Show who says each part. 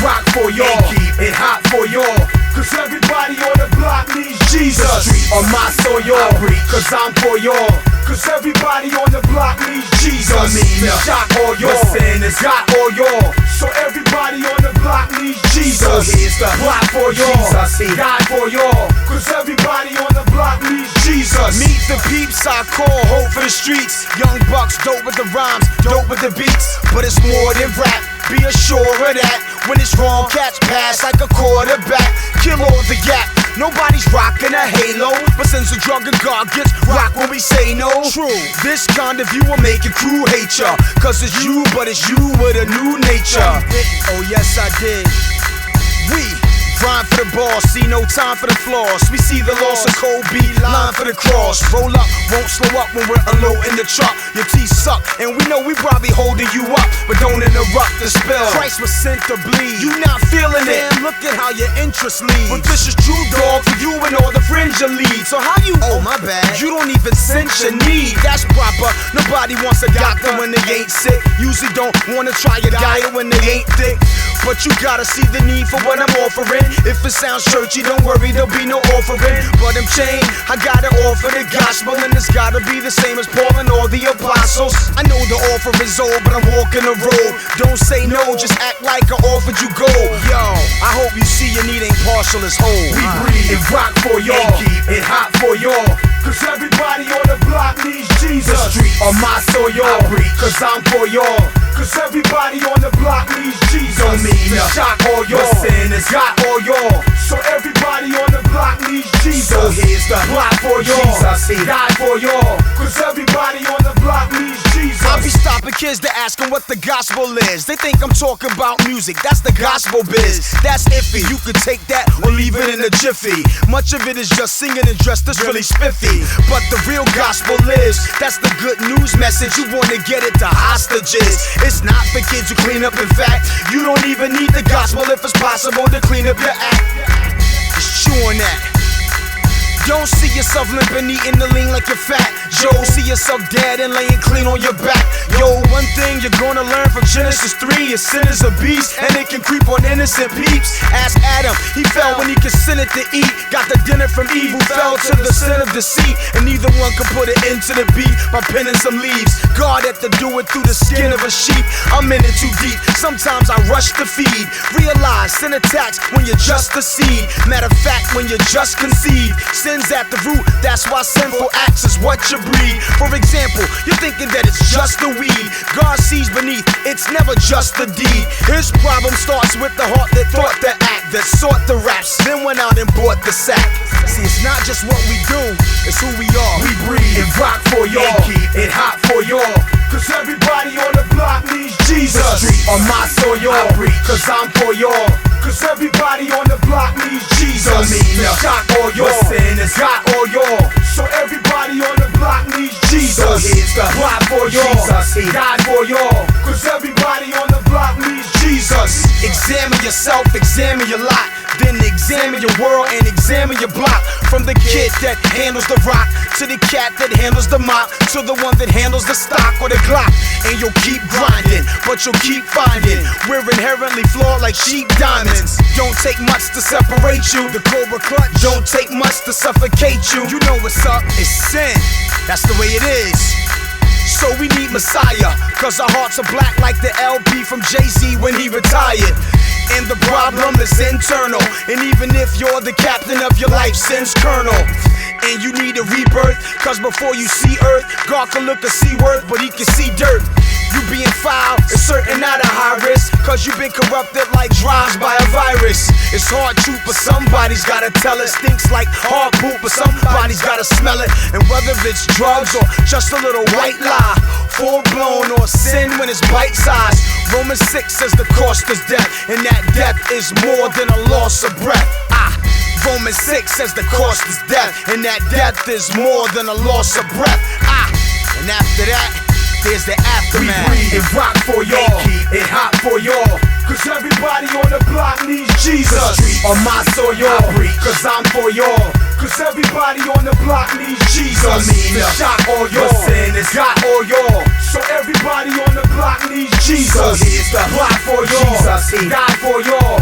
Speaker 1: rock for y'all, keep it hot for y'all. Cause everybody on the block needs Jesus. The streets on my soil, y'all. Cause I'm for y'all. Cause everybody on the block needs Jesus. The shock all y'all. The sin has got all y'all. So everybody on the block needs Jesus. So here's the block for y'all. Jesus, he died for y'all. Cause everybody on the block needs Jesus.
Speaker 2: Meet the peeps I call hope for the streets. Young bucks, dope with the rhymes, dope with the beats. But it's more than rap, be assured of that. When it's wrong, catch pass like a quarterback. Kill all the gap, nobody's rocking a halo. But since the drug and God gets rock when we say no. True, this kind of view will make your crew hate ya. Cause it's you, but it's you with a new nature. Oh yes I did. We grind for the ball, see no time for the flaws. We see the loss of Kobe, line for the cross. Roll up, won't slow up when we're alone in the truck. Your teeth suck, and we know we probably holding you up, but don't interrupt the spill. Christ was sent to bleed. You not feeling it? Damn, look at how your interest leads. But this is true, dog, for you and all the friends you lead. So how you? Oh my bad. You don't even sense your need. That's proper. Nobody wants a doctor when they ain't sick. Usually don't wanna try a diet when they ain't thick. But you gotta see the need for what I'm offering. If it sounds churchy, don't worry, there'll be no offering. But I'm chained, I gotta offer the gospel, and it's gotta be the same as Paul and all the apostles. I know the offer is old, but I'm walking the road. Don't say no, just act like I offered you gold. Yo, I hope you see your need ain't partial as whole.
Speaker 1: We breathe and rock for y'all, keep it hot for y'all. Cause everybody on the block needs Jesus. The streets on my soil, y'all. Cause I'm for y'all. Cause everybody on the block needs Jesus. Don't mean to shock all y'all. The sin has got all y'all. So everybody on the block needs Jesus. So here's the block for y'all. Jesus, he died for y'all. Cause everybody on the block needs Jesus.
Speaker 2: I be stopping kids to ask them what the gospel is. They think I'm talking about music, that's the gospel biz. That's iffy, you could take that or leave it in a jiffy. Much of it is just singing and dressed that's really spiffy. But the real gospel lives, that's the good news message. You wanna get it to hostages. It's not for kids who clean up, in fact. You don't even need the gospel if it's possible to clean up your act. Just chew on that. Don't see yourself limping, eating the lean like you're fat. Joe, see yourself dead and laying clean on your back. Yo, one thing you're gonna learn from Genesis 3 is sin is a beast, and it can creep on innocent peeps. Ask Adam, he fell when he consented to eat. Got the dinner from Eve, who fell to the sin of deceit. And neither one could put an end to the beat by pinning some leaves. God had to do it through the skin of a sheep. I'm in it too deep, sometimes I rush to feed. Realize sin attacks when you're just a seed. Matter of fact, when you're just conceived. Sin's at the root, that's why sinful acts is what you breed. For example, you're thinking that it's just the weed. God sees beneath, it's never just the deed. His problem starts with the heart that thought the act, that sought the raps, then went out and bought the sack. See, it's not just what we do, it's who we are.
Speaker 1: We breathe and rock for y'all, keep it hot for y'all. Cause everybody on the block needs Jesus. The streets on my soil, y'all. Cause I'm for y'all. Cause everybody on the block needs Jesus. Don't mean to shock all y'all. Sin has got all y'all. So everybody on the block needs Jesus. So here's the block for y'all. Jesus, he died for y'all. Cause everybody on the block needs Jesus.
Speaker 2: Examine yourself, examine your lot. Then examine your world and examine your block. From the kid that handles the rock, to the cat that handles the mop, to the one that handles the stock or the Glock. And you'll keep grinding, but you'll keep finding we're inherently flawed like cheap diamonds. Don't take much to separate you. The Cobra Clutch don't take much to suffocate you. You know what's up, it's sin. That's the way it is. So we need Messiah, cause our hearts are black like the LP from Jay-Z when he retired. And the problem is internal. And even if you're the captain of your life, sin's colonel. And you need a rebirth, cause before you see earth, God can look a sea worth, but he can see dirt. You being foul is certain not a high risk, cause you've been corrupted like drives by a virus. It's hard truth, but somebody's gotta tell it. Stinks like hard poop, but somebody's gotta smell it. And whether it's drugs or just a little white lie, full blown or sin when it's bite sized. Romans 6 says the cost is death, and that death is more than a loss of breath. Romans 6 says the cost is death, and that death is more than a loss of breath. And after that, there's the aftermath.
Speaker 1: We breathe and rock for y'all, keep it hot for y'all. Cause everybody on the block needs Jesus. The streets on my soil, y'all. Cause I'm for y'all. Cause everybody on the block needs Jesus. I mean, shock all y'all. Sin has got all y'all. So everybody on the block needs Jesus. Jesus.
Speaker 2: So here's the
Speaker 1: plot for y'all,
Speaker 2: Jesus, he
Speaker 1: died for y'all.